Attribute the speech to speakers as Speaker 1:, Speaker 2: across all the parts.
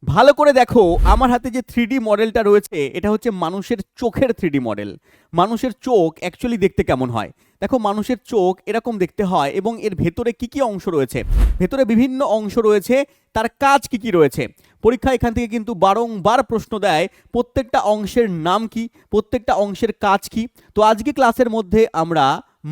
Speaker 1: ভালো করে দেখো, আমার হাতে যে 3D মডেলটা রয়েছে এটা হচ্ছে মানুষের চোখের 3D মডেল। মানুষের চোখ অ্যাকচুয়ালি দেখতে কেমন হয়? দেখো, মানুষের চোখ এরকম দেখতে হয় এবং এর ভেতরে কি কি অংশ রয়েছে, ভেতরে বিভিন্ন অংশ রয়েছে, তার কাজ কি কি রয়েছে। পরীক্ষা এখান থেকে কিন্তু বারংবার প্রশ্ন দেয়, প্রত্যেকটা অংশের নাম কি, প্রত্যেকটা অংশের কাজ কি। তো আজকে ক্লাসের মধ্যে আমরা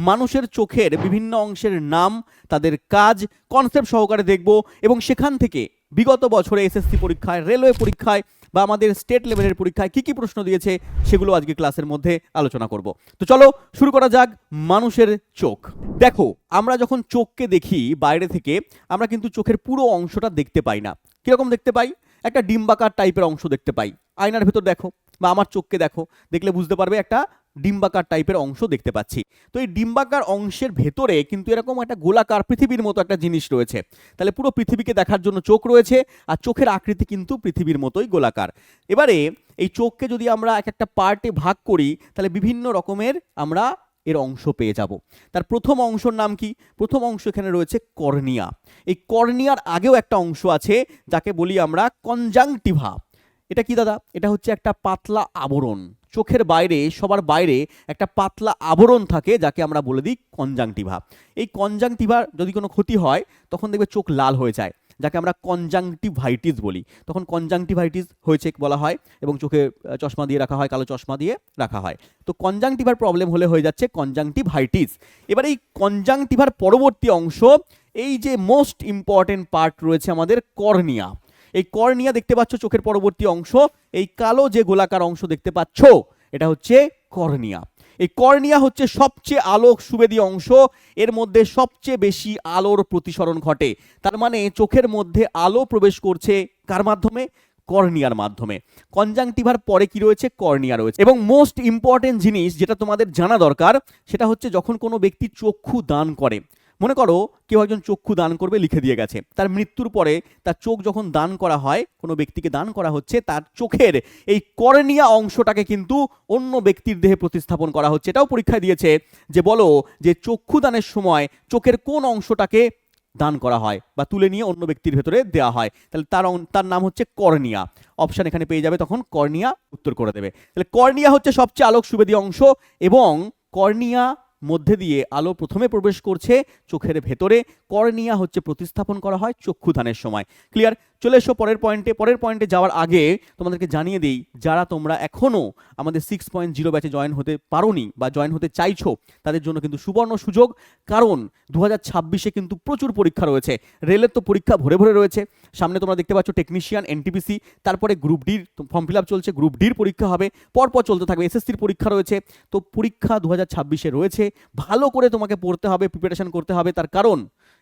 Speaker 1: মানুষের চোখের বিভিন্ন অংশের নাম, তাদের কাজ কনসেপ্ট সহকারে দেখব এবং সেখান থেকে বিগত বছরে এসএসসি পরীক্ষায়, রেলওয়ে পরীক্ষায় বা আমাদের স্টেট লেভেলের পরীক্ষায় কি কি প্রশ্ন দিয়েছে সেগুলো আজকে ক্লাসের মধ্যে আলোচনা করব। তো চলো শুরু করা যাক। মানুষের চোখ। দেখো, আমরা যখন চোখকে দেখি বাইরে থেকে, আমরা কিন্তু চোখের পুরো অংশটা দেখতে পাই না। কিরকম দেখতে পাই? একটা ডিম্বাকার টাইপের অংশ দেখতে পাই। আয়নার ভেতর দেখো বা আমার চোখকে দেখো, দেখলে বুঝতে পারবে একটা ডিম্বাকার টাইপের অংশ দেখতে পাচ্ছি। তো এই ডিম্বাকার অংশের ভেতরে কিন্তু এরকম একটা গোলাকার পৃথিবীর মতো একটা জিনিস রয়েছে। তাহলে পুরো পৃথিবীকে দেখার জন্য চোখ রয়েছে, আর চোখের আকৃতি কিন্তু পৃথিবীর মতোই গোলাকার। এবারে এই চোখকে যদি আমরা এক একটা পার্টে ভাগ করি, তাহলে বিভিন্ন রকমের আমরা এর অংশ পেয়ে যাব। তার প্রথম অংশের নাম কি? প্রথম অংশ এখানে রয়েছে কর্নিয়া। এই কর্নিয়ার আগেও একটা অংশ আছে যাকে বলি আমরা কনজাংটিভা। এটা কি দাদা? এটা হচ্ছে একটা পাতলা আবরণ। চোখের বাইরে, সবার বাইরে একটা পাতলা আবরণ থাকে যাকে আমরা বলে দিই কনজাংটিভা। এই কনজাংটিভার যদি কোনো ক্ষতি হয় তখন দেখবে চোখ লাল হয়ে যায়, যাকে আমরা কনজাংটিভাইটিস বলি। তখন কনজাংটিভাইটিস হয়েছে বলা হয় এবং চোখে চশমা দিয়ে রাখা হয়, কালো চশমা দিয়ে রাখা হয়। তো কনজাংটিভার প্রবলেম হলে হয়ে যাচ্ছে কনজাংটিভাইটিস। এবার এই কনজাংটিভার পরবর্তী অংশ, এই যে মোস্ট ইম্পর্টেন্ট পার্ট রয়েছে আমাদের কর্নিয়া। এই কর্নিয়া দেখতে পাচ্ছ, চোখের পরবর্তী অংশ, এই কালো যে গোলাকার অংশ দেখতে পাচ্ছ এটা হচ্ছে কর্নিয়া। এই কর্নিয়া হচ্ছে সবচেয়ে আলোক সুবেদী অংশ, এর মধ্যে সবচেয়ে বেশি আলোর প্রতিসরণ ঘটে। তার মানে চোখের মধ্যে আলো প্রবেশ করছে কার মাধ্যমে? কর্নিয়ার মাধ্যমে। কনজাংটিভার পরে কি রয়েছে? কর্নিয়া রয়েছে। এবং মোস্ট ইম্পর্টেন্ট জিনিস যেটা তোমাদের জানা দরকার, সেটা হচ্ছে যখন কোনো ব্যক্তি চক্ষু দান করে, মনে করো কেউ একজন চক্ষু দান করবে, লিখে দিয়ে গেছে, তার মৃত্যুর পরে তার চোখ যখন দান করা হয়, কোনো ব্যক্তিকে দান করা হচ্ছে, তার চোখের এই কর্নিয়া অংশটাকে কিন্তু অন্য ব্যক্তির দেহে প্রতিস্থাপন করা হচ্ছে। এটাও পরীক্ষায় দিয়েছে যে বলো যে চক্ষু দানের সময় চোখের কোন অংশটাকে দান করা হয় বা তুলে নিয়ে অন্য ব্যক্তির ভেতরে দেওয়া হয়, তাহলে তার নাম হচ্ছে কর্নিয়া। অপশন এখানে পেয়ে যাবে, তখন কর্নিয়া উত্তর করে দেবে। তাহলে কর্নিয়া হচ্ছে সবচেয়ে আলোক সুবেদী অংশ এবং কর্নিয়া মধ্যে দিয়ে আলো প্রথমে প্রবেশ করছে চোখের ভেতরে। কর্নিয়া হচ্ছে প্রতিস্থাপন করা হয় চক্ষুদানের সময়। ক্লিয়ার? চলে এসো পরের পয়েন্টে। পরের পয়েন্টে যাওয়ার আগে তোমাদেরকে জানিয়ে দিই, যারা তোমরা এখনো আমাদের 6.0 ব্যাচে জয়েন হতে পারোনি বা জয়েন হতে চাইছো, তাদের জন্য কিন্তু সুবর্ণ সুযোগ। কারণ 2026-এ কিন্তু প্রচুর পরীক্ষা রয়েছে। রেলের তো পরীক্ষা ভরে ভরে রয়েছে। সামনে তোমরা দেখতে পাচ্ছ টেকনিশিয়ান, এনটিপিসি, তারপরে গ্রুপ ডির ফর্ম ফিল আপ চলছে, গ্রুপ ডির পরীক্ষা হবে, পরপর চলতে থাকবে। এসএসসির পরীক্ষা রয়েছে। তো পরীক্ষা 2026-এ রয়েছে, ভালো করে তোমাকে পড়তে হবে, প্রিপারেশন করতে হবে। তার কারণ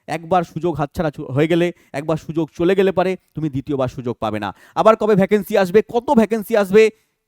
Speaker 1: একবার সুযোগ হাতছাড়া হয়ে গেলে, একবার সুযোগ চলে গেলে পারে তুমি দ্বিতীয়বার সুযোগ পাবে না। আবার কবে ভ্যাকেন্সি আসবে, কত ভ্যাকেন্সি আসবে,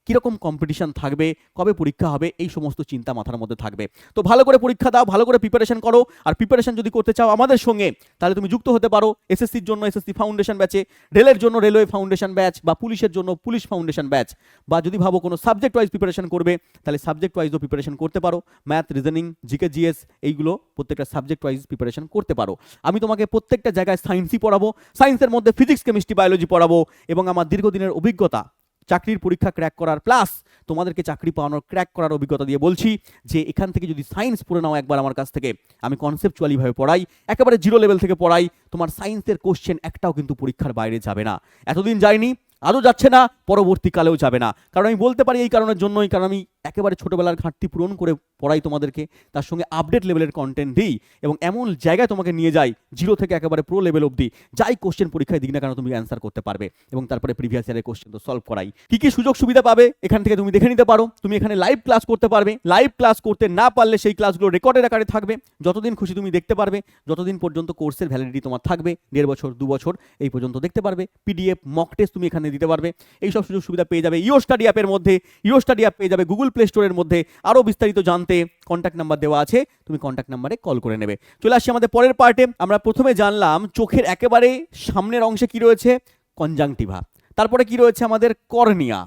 Speaker 1: কিরকম কম্পিটিশন থাকবে, কবে পরীক্ষা হবে, এই সমস্ত চিন্তা মাথার মধ্যে থাকবে। তো ভালো করে পরীক্ষা দাও, ভালো করে প্রিপারেশন করো। আর প্রিপারেশন যদি করতে চাও আমাদের সঙ্গে, তাহলে তুমি যুক্ত হতে পারো এসএসসির জন্য এসএসসি ফাউন্ডেশন ব্যাচে, রেলের জন্য রেলওয়ে ফাউন্ডেশন ব্যাচ, বা পুলিশের জন্য পুলিশ ফাউন্ডেশন ব্যাচ। বা যদি ভাবো কোনো সাবজেক্ট ওয়াইজ প্রিপারেশন করবে, তাহলে সাবজেক্ট ওয়াইজও প্রিপারেশন করতে পারো। ম্যাথ, রিজনিং, জিকে, জিএস, এইগুলো প্রত্যেকটা সাবজেক্ট ওয়াইজ প্রিপারেশন করতে পারো। আমি তোমাকে প্রত্যেকটা জায়গায় সায়েন্সই পড়াবো, সায়েন্সের মধ্যে ফিজিক্স, কেমিস্ট্রি, বায়োলজি পড়াবো। এবং আমার দীর্ঘদিনের অভিজ্ঞতা, চাকরির পরীক্ষা ক্র্যাক করার প্লাস তোমাদেরকে চাকরি পাওয়ানোর ক্র্যাক করার অভিজ্ঞতা দিয়ে বলছি যে এখান থেকে যদি সায়েন্স পড়ে নাও একবার আমার কাছ থেকে, আমি কনসেপচুয়ালিভাবে পড়াই, একেবারে জিরো লেভেল থেকে পড়াই, তোমার সায়েন্সের কোশ্চেন একটাও কিন্তু পরীক্ষার বাইরে যাবে না। এতদিন যায়নি, আদৌ যাচ্ছে না, পরবর্তীকালেও যাবে না। কারণ আমি বলতে পারি এই কারণের জন্যই, কারণ আমি একেবারে ছোটোবেলার ঘাটতি পূরণ করে পড়াই তোমাদেরকে, তার সঙ্গে আপডেট লেভেলের কন্টেন্ট দিই এবং এমন জায়গায় তোমাকে নিয়ে যাই জিরো থেকে একেবারে প্রো লেভেল অবধি, যাই কোশ্চেন পরীক্ষায় দিক না কেন তুমি অ্যান্সার করতে পারবে এবং তারপরে প্রিভিয়াস ইয়ারের কোশ্চেন তো সলভ করাই। কি কি সুযোগ সুবিধা পাবে এখান থেকে তুমি দেখে নিতে পারো। তুমি এখানে লাইভ ক্লাস করতে পারবে, লাইভ ক্লাস করতে না পারলে সেই ক্লাসগুলো রেকর্ডের আকারে থাকবে, যতদিন খুশি তুমি দেখতে পারবে, যতদিন পর্যন্ত কোর্সের ভ্যালিডিটি তোমার থাকবে, 1.5 বছর 2 বছর এই পর্যন্ত দেখতে পারবে। পিডিএফ মক টেস্ট তুমি এখানে দিতে পারবে। এই সব সুযোগ সুবিধা পেয়ে যাবে ইও স্টাডি অ্যাপের মধ্যে, ইও স্টাডি অ্যাপ পেয়ে যাবে গুগল প্লে স্টোরের মধ্যে। আরও বিস্তারিত জানতে কন্ট্যাক্ট নাম্বার দেওয়া আছে, তুমি কন্ট্যাক্ট নাম্বারে কল করে নেবে। চলে আসছি আমাদের পরের পার্টে। আমরা প্রথমে জানলাম চোখের একেবারে সামনের অংশে কি রয়েছে? কনজাংটিভা। তারপরে কি রয়েছে আমাদের? কর্নিয়া।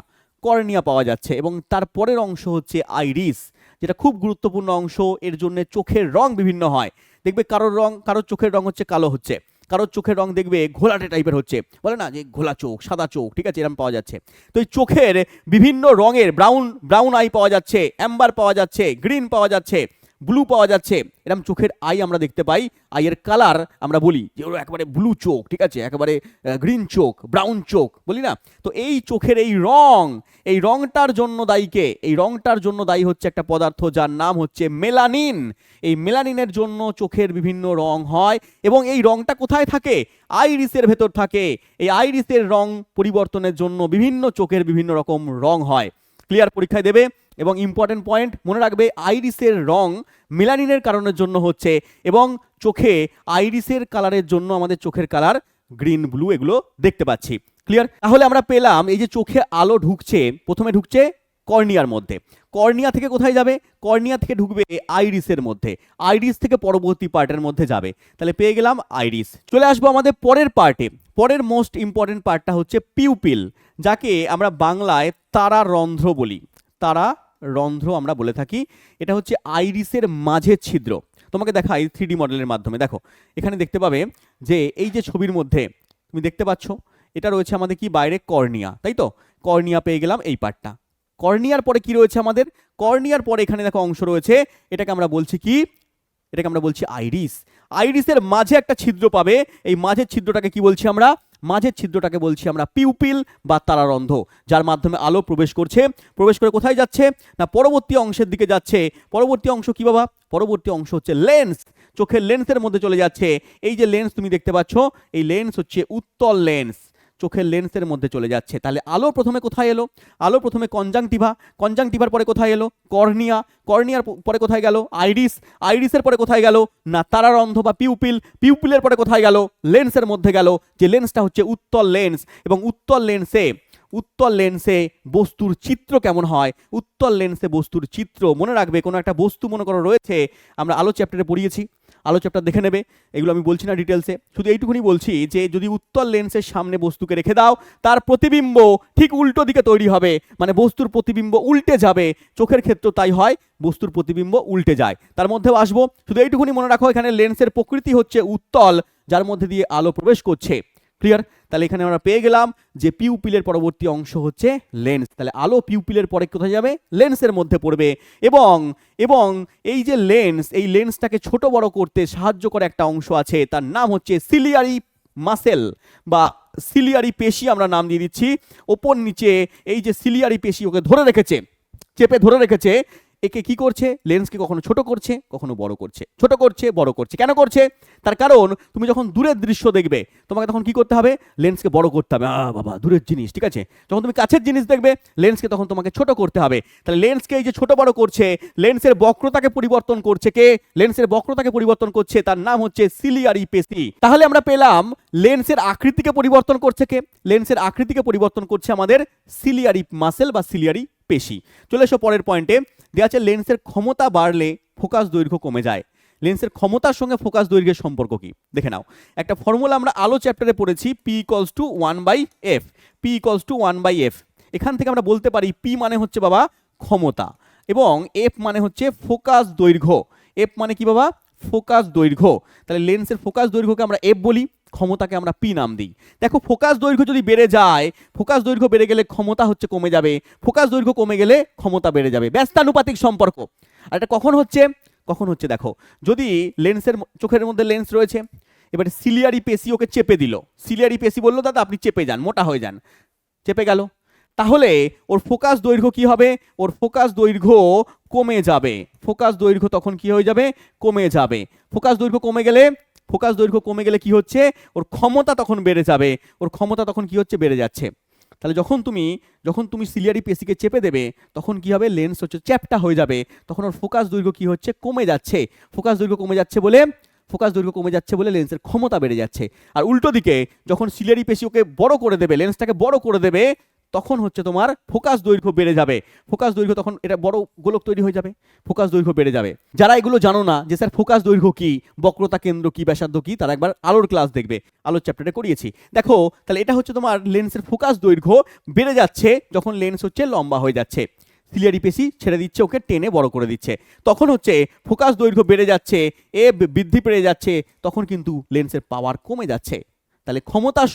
Speaker 1: কর্নিয়া পাওয়া যাচ্ছে এবং তারপরের অংশ হচ্ছে আইরিস, যেটা খুব গুরুত্বপূর্ণ অংশ। এর জন্য চোখের রং বিভিন্ন হয়। দেখবে কারোর চোখের রং হচ্ছে কালো হচ্ছে, কারোর চোখের রং দেখবে ঘোলাটে টাইপের হচ্ছে, বলে না যে ঘোলা চোখ, সাদা চোখ, ঠিক আছে, এরকম পাওয়া যাচ্ছে। তো এই চোখের বিভিন্ন রঙের ব্রাউন আই পাওয়া যাচ্ছে, অ্যাম্বার পাওয়া যাচ্ছে, গ্রিন পাওয়া যাচ্ছে, ব্লু পাওয়া যাচ্ছে, এরকম চোখের আই আমরা দেখতে পাই। আইয়ের কালার আমরা বলি যে ওর একেবারে ব্লু চোখ, ঠিক আছে, একেবারে গ্রিন চোখ, ব্রাউন চোখ, বলি না? তো এই চোখের এই রংটার জন্য দায়ীকে, এই রংটার জন্য দায়ী হচ্ছে একটা পদার্থ যার নাম হচ্ছে মেলানিন। এই মেলানিনের জন্য চোখের বিভিন্ন রং হয়, এবং এই রংটা কোথায় থাকে? আইরিসের ভেতর থাকে। এই আইরিসের রং পরিবর্তনের জন্য বিভিন্ন চোখের বিভিন্ন রকম রং হয়। ক্লিয়ার? পরীক্ষায় দেবে। এবং ইম্পর্টেন্ট পয়েন্ট মনে রাখবে, আইরিসের রং মেলানিনের কারণের জন্য হচ্ছে, এবং চোখে আইরিসের কালারের জন্য আমাদের চোখের কালার গ্রিন, ব্লু এগুলো দেখতে পাচ্ছি। ক্লিয়ার? তাহলে আমরা পেলাম এই যে চোখে আলো ঢুকছে, প্রথমে ঢুকছে কর্নিয়ার মধ্যে, কর্নিয়া থেকে কোথায় যাবে? কর্নিয়া থেকে ঢুকবে আইরিসের মধ্যে, আইরিস থেকে পরবর্তী পার্টের মধ্যে যাবে। তাহলে পেয়ে গেলাম আইরিস। চলে আসবো আমাদের পরের পার্টে। পরের মোস্ট ইম্পর্টেন্ট পার্টটা হচ্ছে পিউপিল, যাকে আমরা বাংলায় তারা রন্ধ্র বলি। তারা রন্ধ্র আমরা বলে থাকি। এটা হচ্ছে আইরিসের মাঝের ছিদ্র। তোমাকে দেখাই 3D মডেলের মাধ্যমে। দেখো এখানে দেখতে পাবে যে এই যে ছবির মধ্যে তুমি দেখতে পাচ্ছ, এটা রয়েছে আমাদের কি বাইরে কর্নিয়া, তাই তো? কর্নিয়া পেয়ে গেলাম এই পার্টটা। কর্নিয়ার পরে কি রয়েছে আমাদের? কর্নিয়ার পরে এখানে দেখো অংশ রয়েছে, এটাকে আমরা বলছি কি? এটাকে আমরা বলছি আইরিস। আইরিসের মাঝে একটা ছিদ্র পাবে, এই মাঝের ছিদ্রটাকে কি বলছি আমরা? মাঝের ছিদ্রটাকে বলছি আমরা পিউপিল বা তারারন্ধ্র, যার মাধ্যমে আলো প্রবেশ করছে। প্রবেশ করে কোথায় যাচ্ছে? না পরবর্তী অংশের দিকে যাচ্ছে। পরবর্তী অংশ কি বাবা? পরবর্তী অংশ হচ্ছে লেন্স। চোখের লেন্সের মধ্যে চলে যাচ্ছে। এই যে লেন্স তুমি দেখতে পাচ্ছ, এই লেন্স হচ্ছে উত্তল লেন্স, চোখের লেন্সের মধ্যে চলে যাচ্ছে। তাহলে আলো প্রথমে কোথায় এলো? আলো প্রথমে কনজাংটিভা, কনজাংটিভার পরে কোথায় এলো? কর্নিয়া, কর্নিয়ার পরে কোথায় গেল? আইরিস, আইরিসের পরে কোথায় গেল? না তারারন্ধ্র বা পিউপিল, পিউপিলের পরে কোথায় গেল? লেন্সের মধ্যে গেল, যে লেন্সটা হচ্ছে উত্তল লেন্স। এবং উত্তল লেন্সে বস্তুর চিত্র কেমন হয়? উত্তল লেন্সে বস্তুর চিত্র মনে রাখবে, কোনো একটা বস্তু মনে করো রয়েছে, আমরা আলো চ্যাপ্টারে পড়িয়েছি, আলো চ্যাপ্টার দেখে নেবে, এগুলো আমি বলছি না ডিটেলসে, শুধু এইটুকুনি বলছি যে যদি উত্তল লেন্সের সামনে বস্তুকে রেখে দাও, তার প্রতিবিম্ব ঠিক উল্টো দিকে তৈরি হবে, মানে বস্তুর প্রতিবিম্ব উল্টে যাবে। চোখের ক্ষেত্রে তাই হয়, বস্তুর প্রতিবিম্ব উল্টে যায়। তার মধ্যেও আসবো, শুধু এইটুকুনি মনে রাখো, এখানে লেন্সের প্রকৃতি হচ্ছে উত্তল, যার মধ্যে দিয়ে আলো প্রবেশ করছে। ক্লিয়ার? তাহলে এখানে আমরা পেয়ে গেলাম যে পিউপিলের পরবর্তী অংশ হচ্ছে লেন্স। তাহলে আলো পিউপিলের পরে কোথায় যাবে? লেন্সের মধ্যে পড়বে। এবং এই যে লেন্স, এই লেন্সটাকে ছোট বড় করতে সাহায্য করে একটা অংশ আছে, তার নাম হচ্ছে সিলিয়ারি মাসেল বা সিলিয়ারি পেশি, আমরা নাম দিয়ে দিচ্ছি। ওপর নিচে এই যে সিলিয়ারি পেশি ওকে ধরে রেখেছে, চেপে ধরে রেখেছে। একে কি করছে? লেন্সকে কখনো ছোট করছে, কখনো বড় করছে, ছোট করছে, বড় করছে। কেন করছে? তার কারণ তুমি যখন দূরের দৃশ্য দেখবে, তোমাকে তখন কি করতে হবে? লেন্সকে বড় করতে হবে। বাবা দূরের জিনিস, ঠিক আছে। যখন তুমি কাছের জিনিস দেখবে, লেন্সকে তখন তোমাকে ছোট করতে হবে। তাহলে লেন্সকে এই যে ছোট বড় করছে, লেন্সের বক্রতাকে পরিবর্তন করছে কে? লেন্সের বক্রতাকে পরিবর্তন করছে, তার নাম হচ্ছে সিলিয়ারি পেশি। তাহলে আমরা পেলাম লেন্সের আকৃতিকে পরিবর্তন করছে কে? লেন্সের আকৃতিকে পরিবর্তন করছে আমাদের সিলিয়ারি মাসেল বা সিলিয়ারি পেশি। চলে এসো পরের পয়েন্টে। দেওয়া আছে লেন্সের ক্ষমতা বাড়লে ফোকাস দৈর্ঘ্য কমে যায়। লেন্সের ক্ষমতার সঙ্গে ফোকাস দৈর্ঘ্যের সম্পর্ক কি? দেখে নাও, একটা ফর্মুলা আমরা আলো চ্যাপ্টারে পড়েছি, P = 1/f। P = 1/f। এখান থেকে আমরা বলতে পারি P মানে হচ্ছে বাবা ক্ষমতা, এবং F মানে হচ্ছে ফোকাস দৈর্ঘ্য। F মানে কি বাবা? ফোকাস দৈর্ঘ্য। তাহলে লেন্সের ফোকাস দৈর্ঘ্যকে আমরা F বলি, ক্ষমতাকে আমরা P নাম দিই। দেখো ফোকাস দৈর্ঘ্য যদি বেড়ে যায়, ফোকাস দৈর্ঘ্য বেড়ে গেলে ক্ষমতা হচ্ছে কমে যাবে, ফোকাস দৈর্ঘ্য কমে গেলে ক্ষমতা বেড়ে যাবে। ব্যস্তানুপাতিক সম্পর্ক। আর এটা কখন হচ্ছে? দেখো, যদি লেন্সের চোখের মধ্যে লেন্স রয়েছে, এবারে সিলিয়ারি পেশি ওকে চেপে দিল, সিলিয়ারি পেশি বললো দাদা আপনি চেপে যান, মোটা হয়ে যান, চেপে গেল, তাহলে ওর ফোকাস দৈর্ঘ্য কি হবে? ওর ফোকাস দৈর্ঘ্য কমে যাবে। ফোকাস দৈর্ঘ্য তখন কি হয়ে যাবে? কমে যাবে। ফোকাস দৈর্ঘ্য কমে গেলে কি হচ্ছে? ওর ক্ষমতা তখন বেড়ে যাবে। ওর ক্ষমতা তখন কি হচ্ছে? বেড়ে যাচ্ছে। তাহলে যখন তুমি সিলিয়ারি পেশিকে চেপে দেবে, তখন কি হবে? লেন্স হচ্ছে চ্যাপ্টা হয়ে যাবে, তখন ওর ফোকাস দৈর্ঘ্য কি হচ্ছে? কমে যাচ্ছে। ফোকাস দৈর্ঘ্য কমে যাচ্ছে বলে লেন্সের ক্ষমতা বেড়ে যাচ্ছে। আর উল্টো দিকে যখন সিলিয়ারি পেশি ওকে বড় করে দেবে, লেন্সটাকে বড় করে দেবে, তখন হচ্ছে তোমার ফোকাস দৈর্ঘ্য বেড়ে যাবে। ফোকাস দৈর্ঘ্য তখন এটা বড় গোলক তৈরি হয়ে যাবে, ফোকাস দৈর্ঘ্য বেড়ে যাবে। যারা এগুলো জানো না যে স্যার ফোকাস দৈর্ঘ্য কি, বক্রতা কেন্দ্র কি, ব্যাসার্ধ কি, তারা একবার আলোর ক্লাস দেখবে, আলোর চ্যাপ্টারে করিয়েছি। দেখো তাহলে এটা হচ্ছে তোমার লেন্সের ফোকাস দৈর্ঘ্য বেড়ে যাচ্ছে যখন লেন্স হচ্ছে লম্বা হয়ে যাচ্ছে। সিলিয়ারি পেশি ছেড়ে দিচ্ছে, ওকে টেনে বড় করে দিচ্ছে। তখন হচ্ছে ফোকাস দৈর্ঘ্য বেড়ে যাচ্ছে, এ বৃদ্ধি পেয়ে যাচ্ছে, তখন কিন্তু লেন্সের পাওয়ার কমে যাচ্ছে। তাহলে ক্ষমতার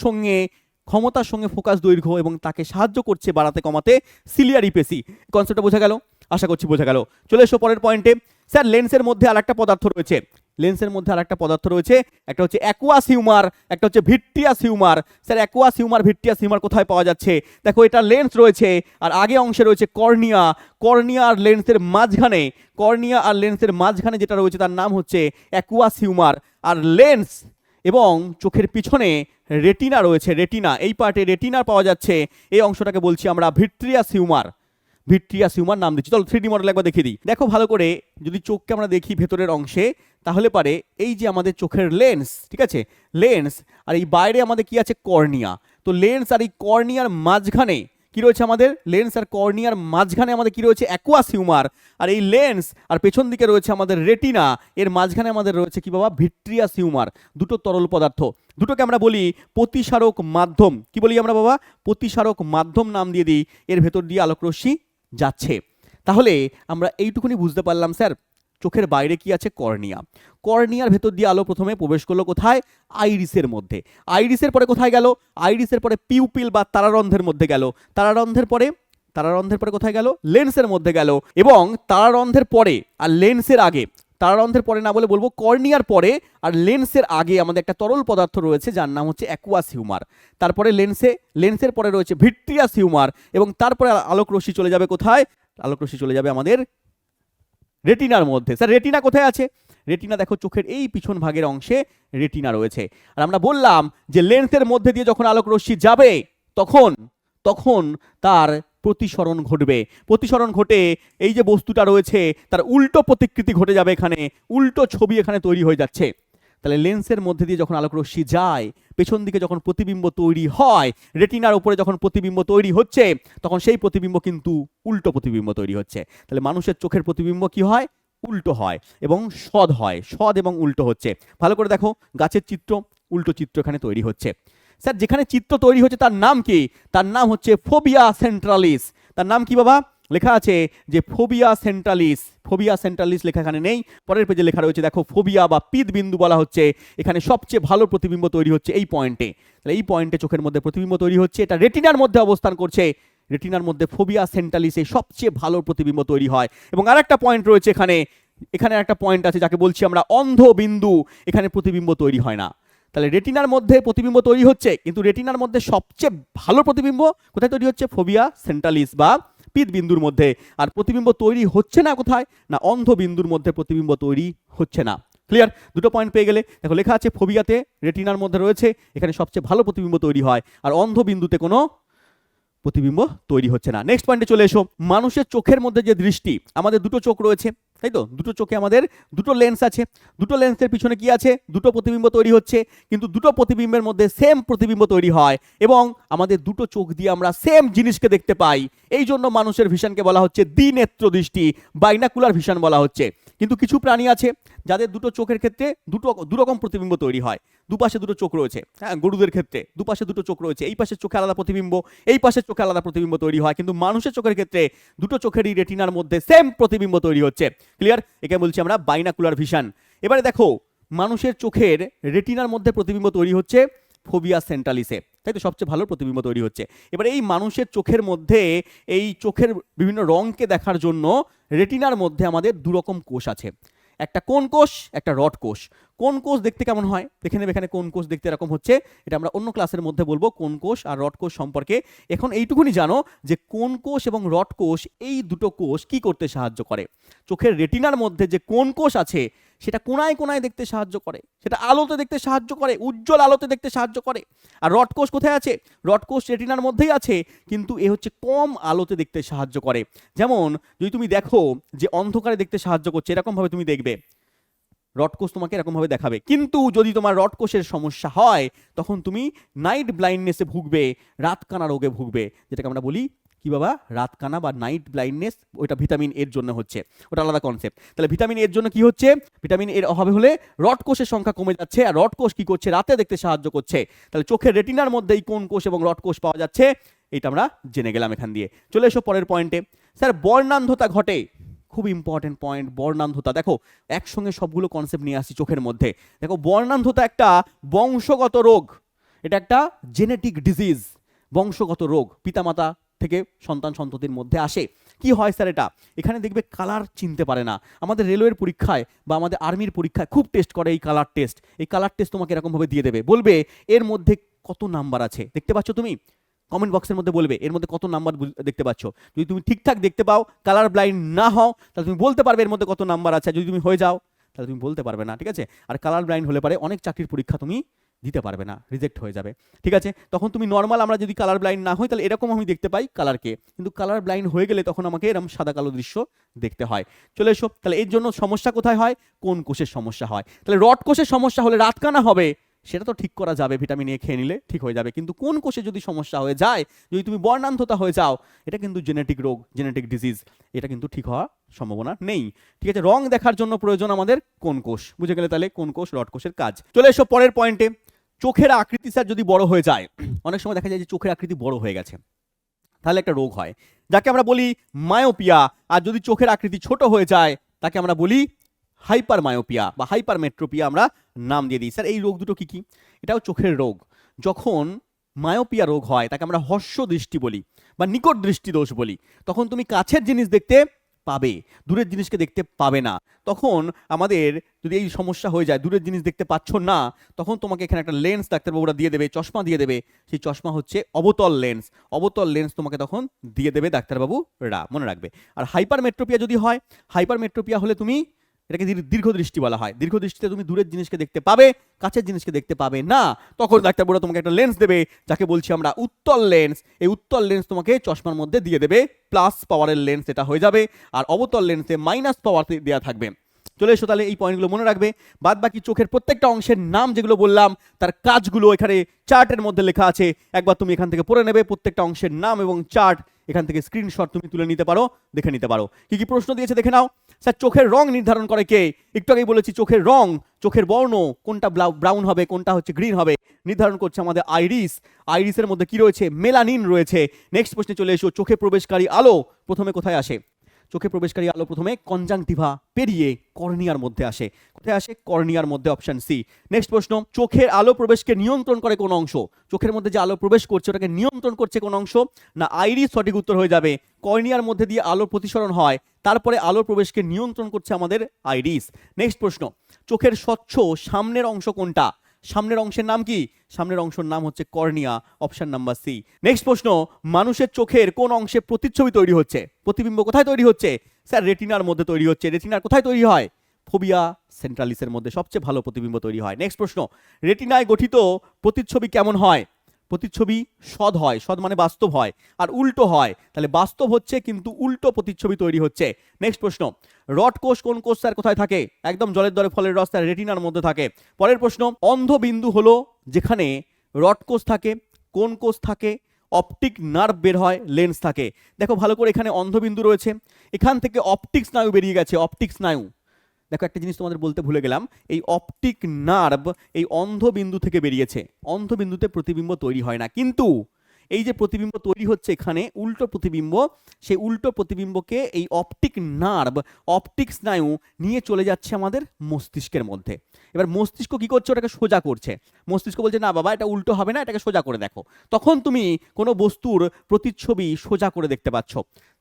Speaker 1: সঙ্গে ফোকাস দৈর্ঘ্য এবং তাকে সাহায্য করছে বাড়াতে কমাতে সিলিয়ারি পেশি। কনসেপ্টটা বোঝা গেল? আশা করছি বোঝা গেল। চলে এসো পরের পয়েন্টে। স্যার লেন্সের মধ্যে আরেকটা পদার্থ রয়েছে, একটা হচ্ছে অ্যাকুয়াস হিউমার, একটা হচ্ছে vitreous humour. Sir aqueous humour, vitreous humour কোথায় পাওয়া যাচ্ছে? দেখো এটা লেন্স রয়েছে আর আগে অংশে রয়েছে কর্নিয়া। কর্নিয়া আর লেন্সের মাঝখানে যেটা রয়েছে তার নাম হচ্ছে অ্যাকুয়াস হিউমার। আর লেন্স এবং চোখের পিছনে রেটিনা রয়েছে, রেটিনা, এই পার্টে রেটিনা পাওয়া যাচ্ছে, এই অংশটাকে বলছি আমরা ভিট্রিয়াস হিউমার। নাম দিচ্ছি। চলো 3D মডেল একবার দেখিয়ে দিই। দেখো ভালো করে, যদি চোখকে আমরা দেখি ভেতরের অংশে, তাহলে পারে এই যে আমাদের চোখের লেন্স, ঠিক আছে, লেন্স, আর এই বাইরে আমাদের কি আছে? কর্নিয়া। তো লেন্স আর এই কর্নিয়ার মাঝখানে কি রয়েছে? আমাদের লেন্স আর কর্নিয়ার মাঝখানে আমাদের কি রয়েছে? Aqueous humour. আর এই লেন্স আর পেছন দিকে রয়েছে আমাদের রেটিনা, এর মাঝখানে আমাদের রয়েছে কি বাবা? Vitreous humour. দুটো তরল পদার্থ, দুটোকে আমরা বলি প্রতিসারক মাধ্যম। কি বলি আমরা বাবা? প্রতিসারক মাধ্যম নাম দিয়ে দিই। এর ভেতর দিয়ে আলোকরশ্মি যাচ্ছে। তাহলে আমরা এইটুকুনি বুঝতে পারলাম স্যার, চোখের বাইরে কি আছে? কর্নিয়া। কর্নিয়ার ভেতর দিয়ে আলো প্রথমে প্রবেশ করলো কোথায়? আইরিসের মধ্যে। আইরিসের পরে কোথায় গেল? আইরিসের পরে পিউপিল বা তারারন্ধ্রের মধ্যে গেল। তারারন্ধ্রের পরে কোথায় গেল? লেন্সের মধ্যে গেল। এবং তারারন্ধ্রের পরে আর লেন্সের আগে, তারারন্ধ্রের পরে না বলে বলবো কর্নিয়ার পরে আর লেন্সের আগে আমাদের একটা তরল পদার্থ রয়েছে যার নাম হচ্ছে অ্যাকুয়াস হিউমার। তারপরে লেন্সের পরে রয়েছে ভিট্রিয়াস হিউমার, এবং তারপরে আলোকরশ্মি চলে যাবে কোথায়? আলোকরশ্মি চলে যাবে আমাদের রেটিনার মধ্যে। স্যার রেটিনা কোথায় আছে? রেটিনা দেখো চোখের এই পিছন ভাগের অংশে রেটিনা রয়েছে। আর আমরা বললাম যে লেন্সের মধ্যে দিয়ে যখন আলোকরশ্মি যাবে তখন তার প্রতিসরণ ঘটবে। প্রতিসরণ ঘটে এই যে বস্তুটা রয়েছে তার উল্টো প্রতিকৃতি ঘটে যাবে, এখানে উল্টো ছবি এখানে তৈরি হয়ে যাচ্ছে। তাহলে লেন্সের মধ্যে দিয়ে যখন আলোকরশ্মি যায়, পেছন দিকে যখন প্রতিবিম্ব তৈরি হয়, রেটিনার উপরে যখন প্রতিবিম্ব তৈরি হচ্ছে, তখন সেই প্রতিবিম্ব কিন্তু উল্টো প্রতিবিম্ব তৈরি হচ্ছে। তাহলে মানুষের চোখের প্রতিবিম্ব কি হয়? উল্টো হয় এবং সদ হয়। সদ এবং উল্টো হচ্ছে। ভালো করে দেখো, গাছের চিত্র, উল্টো চিত্র এখানে তৈরি হচ্ছে। স্যার যেখানে চিত্র তৈরি হচ্ছে তার নাম কি? তার নাম হচ্ছে ফোবিয়া সেন্ট্রালিস। তার নাম কি বাবা? লেখা আছে যে ফোবিয়া সেন্ট্রালিস লেখা এখানে নেই, পরের পেজে লেখা রয়েছে। দেখো ফোবিয়া বা পিত বিন্দু বলা হচ্ছে, এখানে সবচেয়ে ভালো প্রতিবিম্ব তৈরি হচ্ছে এই পয়েন্টে। তাহলে এই পয়েন্টে চোখের মধ্যে প্রতিবিম্ব তৈরি হচ্ছে, এটা রেটিনার মধ্যে অবস্থান করছে। রেটিনার মধ্যে ফোবিয়া সেন্ট্রালিসে সবচেয়ে ভালো প্রতিবিম্ব তৈরি হয়। এবং আরেকটা পয়েন্ট রয়েছে এখানে একটা পয়েন্ট আছে যাকে বলছি আমরা অন্ধ বিন্দু, এখানে প্রতিবিম্ব তৈরি হয় না। তাহলে রেটিনার মধ্যে প্রতিবিম্ব তৈরি হচ্ছে, কিন্তু রেটিনার মধ্যে সবচেয়ে ভালো প্রতিবিম্ব কোথায় তৈরি হচ্ছে? ফোবিয়া সেন্ট্রালিস বা পিত বিন্দুর মধ্যে। আর প্রতিবিম্ব তৈরি হচ্ছে না কোথায়? না অন্ধ বিন্দুর মধ্যে প্রতিবিম্ব তৈরি হচ্ছে না। ক্লিয়ার? দুটো পয়েন্ট পেয়ে গেলে। দেখো লেখা আছে ফোবিয়াতে রেটিনার মধ্যে রয়েছে, এখানে সবচেয়ে ভালো প্রতিবিম্ব তৈরি হয়, আর অন্ধ বিন্দুতে কোনো প্রতিবিম্ব তৈরি হচ্ছে না। নেক্সট পয়েন্টে চলে এসো। মানুষের চোখের মধ্যে যে দৃষ্টি, আমাদের দুটো চোখ রয়েছে, তাই তো? দুটো চোখে আমাদের দুটো লেন্স আছে। দুটো লেন্সের পিছনে কি আছে? দুটো প্রতিবিম্ব তৈরি হচ্ছে, কিন্তু দুটো প্রতিবিম্বের মধ্যে সেম প্রতিবিম্ব তৈরি হয় এবং আমাদের দুটো চোখ দিয়ে আমরা সেম জিনিসকে দেখতে পাই। এই জন্য মানুষের ভিশনকে বলা হচ্ছে দ্বিনেত্র দৃষ্টি, বাইনাকুলার ভিশন বলা হচ্ছে। কিন্তু কিছু প্রাণী আছে যাদের দুটো চোখের ক্ষেত্রে দুরকম প্রতিবিম্ব তৈরি হয়। দুপাশে দুটো চোখ রয়েছে, হ্যাঁ, গরুদের ক্ষেত্রে দুপাশে দুটো চোখ রয়েছে, এই পাশের চোখে আলাদা প্রতিবিম্ব, এই পাশের চোখে আলাদা প্রতিবিম্ব তৈরি হয়। কিন্তু মানুষের চোখের ক্ষেত্রে দুটো চোখেরই রেটিনার মধ্যে সেম প্রতিবিম্ব তৈরি হচ্ছে। ক্লিয়ার? একে বলছি আমরা বাইনাকুলার ভিশন। এবারে দেখো, মানুষের চোখের রেটিনার মধ্যে প্রতিবিম্ব তৈরি হচ্ছে ফোবিয়া সেন্ট্রালিসে, তাই তো? সবচেয়ে ভালো প্রতিবিম্ব তৈরি হচ্ছে। এবারে এই মানুষের চোখের মধ্যে এই চোখের বিভিন্ন রঙকে দেখার জন্য রেটিনার মধ্যে আমাদের দুরকম কোষ আছে, একটা কোন কোষ, একটা রড কোষ। কোন কোষ দেখতে কেমন হয় দেখে নেবে। এখানে কোন কোষ দেখতে এরকম হচ্ছে, এটা আমরা অন্য ক্লাসের মধ্যে বলবো কোন কোষ আর রড কোষ সম্পর্কে। এখন এইটুকুনি জানো যে কোন কোষ এবং রড কোষ, এই দুটো কোষ কি করতে সাহায্য করে? চোখের রেটিনার মধ্যে যে কোন কোষ আছে সেটা কোনায় কোনায় দেখতে সাহায্য করে, সেটা আলোতে দেখতে সাহায্য করে, উজ্জ্বল আলোতে দেখতে সাহায্য করে। আর রড কোষ কোথায় আছে? রড কোষ রেটিনার মধ্যেই আছে, কিন্তু এ হচ্ছে কম আলোতে দেখতে সাহায্য করে। যেমন যদি তুমি দেখো যে অন্ধকারে দেখতে সাহায্য করছে, এরকম ভাবে তুমি দেখবে, রড কোষ তোমাকে এরকম ভাবে দেখাবে। কিন্তু যদি তোমার রড কোষের সমস্যা হয় তখন তুমি নাইট ব্লাইন্ডনেসে ভুগবে, রাতকানা রোগে ভুগবে, যেটাকে আমরা বলি কি বাবা? রাতকানা বা নাইট ব্লাইন্ডনেস। ওইটা ভিটামিন এর জন্য হচ্ছে, ওটা আলাদা কনসেপ্ট। তাহলে ভিটামিন এর জন্য কি হচ্ছে? ভিটামিন এর অভাবে হলে রড কোষের সংখ্যা কমে যাচ্ছে, আর রড কোষ কি করছে? রাতে দেখতে সাহায্য করছে। তাহলে চোখের রেটিনার মধ্যে এই কোন কোষ এবং রড কোষ পাওয়া যাচ্ছে, এইটা আমরা জেনে গেলাম এখান দিয়ে। চলে এসো পরের পয়েন্টে। স্যার বর্ণান্ধতা ঘটে, খুব ইম্পর্টেন্ট পয়েন্ট, বর্ণান্ধতা। দেখো একসঙ্গে সবগুলো কনসেপ্ট নিয়ে আসি চোখের মধ্যে। দেখো বর্ণান্ধতা একটা বংশগত রোগ, এটা একটা জেনেটিক ডিজিজ, বংশগত রোগ, পিতামাতা থেকে সন্তান সন্ততির মধ্যে আসে। কি হয় স্যার এটা, এখানে দেখবে কালার চিনতে পারে না। আমাদের রেলওয়ের পরীক্ষায় বা আমাদের আর্মির পরীক্ষায় খুব টেস্ট করে এই কালার টেস্ট। এই কালার টেস্ট তোমাকে এরকমভাবে দিয়ে দেবে, বলবে এর মধ্যে কত নাম্বার আছে দেখতে পাচ্ছ তুমি, কমেন্ট বক্সের মধ্যে বলবে এর মধ্যে কত নাম্বার দেখতে পাচ্ছ। যদি তুমি ঠিকঠাক দেখতে পাও, কালার ব্লাইন্ড না হও, তাহলে তুমি বলতে পারবে এর মধ্যে কত নাম্বার আছে। যদি তুমি হয়ে যাও তাহলে তুমি বলতে পারবে না, ঠিক আছে। আর কালার ব্লাইন্ড হলে পারে অনেক চাকরির পরীক্ষা তুমি দিতে পারবে না, রিজেক্ট হয়ে যাবে, ঠিক আছে। তখন তুমি নর্মাল, আমরা যদি কালার ব্লাইন্ড না হই তাহলে এরকম আমি দেখতে পাই কালারকে, কিন্তু কালার ব্লাইন্ড হয়ে গেলে তখন আমাকে এরকম সাদা কালো দৃশ্য দেখতে হয়। চলে এসো, তাহলে এর জন্য সমস্যা কোথায় হয়, কোন কোষের সমস্যা হয়। তাহলে রড কোষের সমস্যা হলে রাতকানা হবে, সেটা তো ঠিক করা যাবে, ভিটামিন এ খেয়ে নিলে ঠিক হয়ে যাবে। কিন্তু কোন কোষে যদি সমস্যা হয়ে যায়, যদি তুমি বর্ণান্ধতা হয়ে যাও, এটা কিন্তু জেনেটিক রোগ, জেনেটিক ডিজিজ, এটা কিন্তু ঠিক হওয়ার সম্ভাবনা নেই, ঠিক আছে। রং দেখার জন্য প্রয়োজন আমাদের কোন কোষ, বুঝে গেলে তাহলে কোন কোষ রড কোষের কাজ। চলে এসো পরের পয়েন্টে, চোখের আকৃতি স্যার যদি বড় হয়ে যায়, অনেক সময় দেখা যায় যে চোখের আকৃতি বড় হয়ে গেছে, তাহলে একটা রোগ হয় যাকে আমরা বলি মায়োপিয়া। আর যদি চোখের আকৃতি ছোট হয়ে যায় তাকে আমরা বলি হাইপার মায়োপিয়া বা হাইপার মেট্রোপিয়া আমরা নাম দিয়ে দিই। স্যার এই রোগ দুটো কি কি, এটাও চোখের রোগ। যখন মায়োপিয়া রোগ হয় তাকে আমরা হর্ষ দৃষ্টি বলি বা নিকট দৃষ্টি দোষ বলি। তখন তুমি কাছের জিনিস দেখতে পাবে, দূরের জিনিসকে দেখতে পাবে না। তখন আমাদের যদি এই সমস্যা হয়ে যায়, দূরের জিনিস দেখতে পাচ্ছ না, তখন তোমাকে এখানে একটা লেন্স ডাক্তারবাবুরা দিয়ে দেবে, চশমা দিয়ে দেবে। সেই চশমা হচ্ছে অবতল লেন্স, অবতল লেন্স তোমাকে তখন দিয়ে দেবে ডাক্তারবাবুরা, মনে রাখবে। আর হাইপার মেট্রোপিয়া যদি হয়, হাইপার মেট্রোপিয়া হলে তুমি, এটাকে দীর্ঘ দৃষ্টি বলা হয়, দীর্ঘ দৃষ্টিতে তুমি দূরের জিনিসকে দেখতে পাবে, কাছের জিনিসকে দেখতে পাবে না। তখন ডাক্তারবাবুরা তোমাকে একটা লেন্স দেবে, যাকে বলছি আমরা উত্তল লেন্স। এই উত্তল লেন্স তোমাকে চশমার মধ্যে দিয়ে দেবে, প্লাস পাওয়ারের লেন্স এটা হয়ে যাবে, আর অবতল লেন্সে মাইনাস পাওয়ার দেওয়া থাকবে। চলে এসো, তাহলে এই পয়েন্টগুলো মনে রাখবে। বাদ বাকি চোখের প্রত্যেকটা অংশের নাম যেগুলো বললাম, তার কাজগুলো এখানে চার্টের মধ্যে লেখা আছে, একবার তুমি এখান থেকে পড়ে নেবে প্রত্যেকটা অংশের নাম এবং চার্ট। এখান থেকে স্ক্রিনশট তুমি তুলে নিতে পারো, দেখে নিতে পারো। কি কি প্রশ্ন দিয়েছে দেখে নাও। স্যার চোখের রং নির্ধারণ করে কে, একটু আগেই বলেছি চোখের রং, চোখের বর্ণ, কোনটা ব্রাউন হবে কোনটা হচ্ছে গ্রিন হবে, নির্ধারণ করছে আমাদের আইরিস। আইরিসের মধ্যে কি রয়েছে, মেলানিন রয়েছে। নেক্সট প্রশ্নে চলে এসো, চোখে প্রবেশকারী আলো প্রথমে কোথায় আসে, চোখে প্রবেশকারী আলো প্রথমে কনজাংটিভা পেরিয়ে কর্নিয়ার মধ্যে আসে। কোথায় আসে, কর্নিয়ার মধ্যে, অপশন সি। নেক্সট প্রশ্ন, চোখের আলো প্রবেশকে নিয়ন্ত্রণ করে কোন অংশ, চোখের মধ্যে যে আলো প্রবেশ করছে ওটাকে নিয়ন্ত্রণ করছে কোন অংশ, না আইরিস সঠিক উত্তর হয়ে যাবে। কর্নিয়ার মধ্যে দিয়ে আলো প্রতিসরণ হয়, তারপরে আলো প্রবেশকে নিয়ন্ত্রণ করছে আমাদের আইরিস। নেক্সট প্রশ্ন, চোখের স্বচ্ছ সামনের অংশ কোনটা, সামনের অংশের নাম কি, সামনের অংশের নাম হচ্ছে cornea, option number C. Next প্রশ্ন, মানুষের চোখের কোন অংশে প্রতিচ্ছবি তৈরি হচ্ছে, প্রতিবিম্ব কোথায় তৈরি হচ্ছে, স্যার রেটিনার মধ্যে তৈরি হচ্ছে। রেটিনার কোথায় তৈরি হয়, ফোবিয়া সেন্ট্রালিসের মধ্যে সবচেয়ে ভালো প্রতিবিম্ব তৈরি হয়। নেক্সট প্রশ্ন, রেটিনায় গঠিত প্রতিচ্ছবি কেমন হয়, প্রতিচ্ছবি সৎ হয়, সৎ মানে বাস্তব হয়, আর উল্টো হয়, তাহলে বাস্তব হচ্ছে কিন্তু উল্টো প্রতিচ্ছবি তৈরি হচ্ছে। নেক্সট প্রশ্ন, রড কোষ কোন কোষ স্যার কোথায় থাকে, একদম জলের দরে ফলের রস স্যার রেটিনার মধ্যে থাকে। পরের প্রশ্ন, অন্ধ বিন্দু হলো যেখানে রড কোষ থাকে, কোন কোষ থাকে, অপটিক নার্ভ বের হয়, লেন্স থাকে। দেখো ভালো করে, এখানে অন্ধবিন্দু রয়েছে, এখান থেকে অপটিক স্নায়ু বেরিয়ে গেছে, অপটিক স্নায়ু। দেখো একটা জিনিস তোমাদের বলতে ভুলে গেলাম, এই অপটিক নার্ভ এই অন্ধবিন্দু থেকে বেরিয়েছে। অন্ধবিন্দুতে প্রতিবিম্ব তৈরি হয় না, কিন্তু এই যে প্রতিবিম্ব তৈরি হচ্ছে এখানে উল্টো প্রতিবিম্ব, সেই উল্টো প্রতিবিম্বকে এই অপটিক নার্ভ, অপটিক স্নায়ু নিয়ে চলে যাচ্ছে আমাদের মস্তিষ্কের মধ্যে। এবার মস্তিষ্ক কি করছে, ওটাকে সোজা করছে। মস্তিষ্ক বলছে না বাবা এটা উল্টো হবে না, এটাকে সোজা করে দেখো। তখন তুমি কোনো বস্তুর প্রতিচ্ছবি সোজা করে দেখতে পাচ্ছ।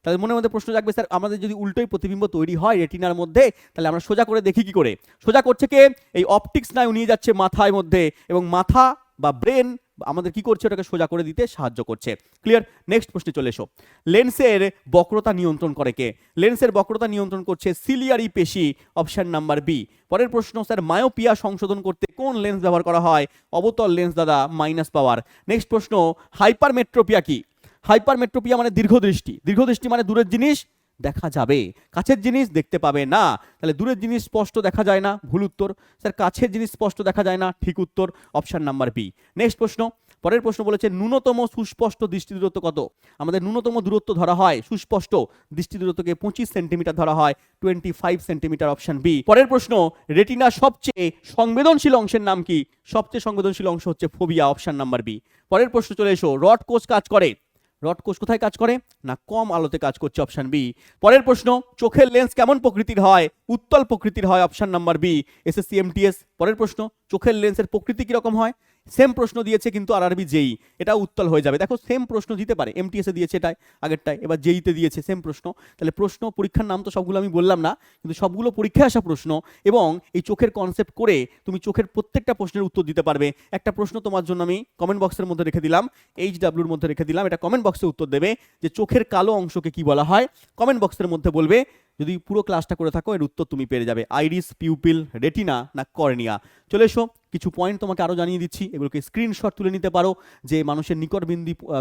Speaker 1: তাহলে মনের মধ্যে প্রশ্ন জাগবে, স্যার আমাদের যদি উল্টোই প্রতিবিম্ব তৈরি হয় রেটিনার মধ্যে, তাহলে আমরা সোজা করে দেখি কি করে, সোজা করছে কে, এই অপটিক স্নায়ু নিয়ে যাচ্ছে মাথায় মধ্যে, এবং মাথা বা ব্রেন আমাদের কি করছে, ওটাকে সোজা করে দিতে সাহায্য করছে। ক্লিয়ার। নেক্সট প্রশ্নে চলে এসো, লেন্সের বক্রতা নিয়ন্ত্রণ করে কে, লেন্সের বক্রতা নিয়ন্ত্রণ করছে সিলিয়ারি পেশি, অপশন নাম্বার বি। পরের প্রশ্ন, স্যার মায়োপিয়া সংশোধন করতে কোন লেন্স ব্যবহার করা হয়, অবতল লেন্স দাদা, মাইনাস পাওয়ার। নেক্সট প্রশ্ন, হাইপারমেট্রোপিয়া কি, হাইপারমেট্রোপিয়া মানে দীর্ঘদৃষ্টি, দীর্ঘদৃষ্টি মানে দূরের জিনিস দেখা যাবে, কাছের জিনিস দেখতে পাবে না। তাহলে দূরের জিনিস স্পষ্ট দেখা যায় না, ভুল উত্তর। স্যার কাছের জিনিস স্পষ্ট দেখা যায় না, ঠিক উত্তর, অপশন নাম্বার বি। নেক্সট প্রশ্ন, পরের প্রশ্ন বলেছে ন্যূনতম সুস্পষ্ট দৃষ্টি দূরত্ব কত, আমাদের ন্যূনতম দূরত্ব ধরা হয় সুস্পষ্ট দৃষ্টি দূরত্বকে 25 সেন্টিমিটার ধরা হয়, 25 সেন্টিমিটার, অপশন বি। পরের প্রশ্ন, রেটিনা সবচেয়ে সংবেদনশীল অংশের নাম কি, সবচেয়ে সংবেদনশীল অংশ হচ্ছে ফোবিয়া, অপশন নাম্বার বি। পরের প্রশ্ন চলে এসো, রড কোষ কাজ করে, রড কোষ কোথায় কাজ করে? না কম আলোতে কাজ করছে, অপশন বি। পরের প্রশ্ন, চোখের লেন্স কেমন প্রকৃতির হয়? উত্তল প্রকৃতির হয়, option number B, SSC MTS. পরের প্রশ্ন, চোখের লেন্সের প্রকৃতি কিরকম হয়? সেম প্রশ্ন দিয়েছে কিন্তু আরআরবি জেই, এটা উত্তল হয়ে যাবে। দেখো সেম প্রশ্ন দিতে পারে, এমটিএস এ দিয়েছে এটাই আগেরটাই, এবার জেইতে দিয়েছে সেম প্রশ্ন। তাহলে প্রশ্ন পরীক্ষার নাম তো সবগুলো আমি বললাম না, কিন্তু সবগুলো পরীক্ষায় আসা প্রশ্ন, এবং এই চোখের কনসেপ্ট করে তুমি চোখের প্রত্যেকটা প্রশ্নের উত্তর দিতে পারবে। একটা প্রশ্ন তোমার জন্য আমি কমেন্ট বক্সের মধ্যে রেখে দিলাম, HWর মধ্যে রেখে দিলাম, এটা কমেন্ট বক্সে উত্তর দেবে যে চোখের কালো অংশকে কি বলা হয়। কমেন্ট বক্সের মধ্যে বলবে, যদি পুরো ক্লাসটা করে থাকো এর উত্তর তুমি পেয়ে যাবে। আইরিস, পিউপিল, রেটিনা না কর্নিয়া। চলে এসো, কিছু পয়েন্ট তোমাকে আরও জানিয়ে দিচ্ছি, এগুলোকে স্ক্রিনশট তুলে নিতে পারো। যে মানুষের নিকট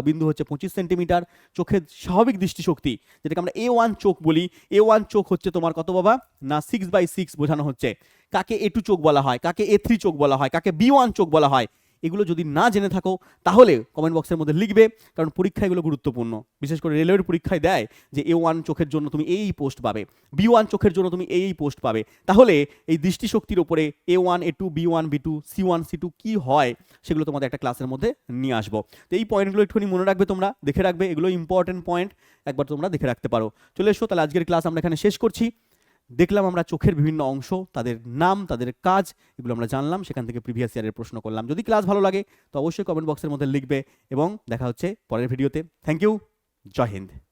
Speaker 1: বিন্দু হচ্ছে 25 সেন্টিমিটার। চোখের স্বাভাবিক দৃষ্টিশক্তি, যেটাকে আমরা A1 চোখ বলি, A1 চোখ হচ্ছে তোমার কত বাবা? না 6/6 বোঝানো হচ্ছে। কাকে A2 চোখ বলা হয়, কাকে A3 চোখ বলা হয়, কাকে B1 চোখ বলা হয়, এগুলো যদি না জেনে থাকো তাহলে কমেন্ট বক্সের মধ্যে লিখবে, কারণ পরীক্ষা এগুলো গুরুত্বপূর্ণ। বিশেষ করে রেলওয়ের পরীক্ষায় দেয় যে A1 চোখের জন্য তুমি এই পোস্ট পাবে, B1 চোখের জন্য তুমি এই পোস্ট পাবে। তাহলে এই দৃষ্টিশক্তির উপরে A1 A2 B1 B2 C1 C2 কি হয় সেগুলো তোমাদের একটা ক্লাসের মধ্যে নিয়ে আসবো। তো এই পয়েন্টগুলো একটুখানি মনে রাখবে, তোমরা দেখে রাখবে, এগুলো ইম্পর্টেন্ট পয়েন্ট, একবার তোমরা দেখে রাখতে পারো। চলে এসো, তাহলে আজকের ক্লাস আমরা এখানে শেষ করছি। দেখলাম আমরা চোখের বিভিন্ন অংশ, তাদের নাম, তাদের কাজ, এগুলো আমরা জানলাম, সেখান থেকে প্রিভিয়াস ইয়ারের প্রশ্ন করলাম। যদি ক্লাস ভালো লাগে তো অবশ্যই কমেন্ট বক্সের মধ্যে লিখবে, এবং দেখা হচ্ছে পরের ভিডিওতে। Thank you, Jai Hind.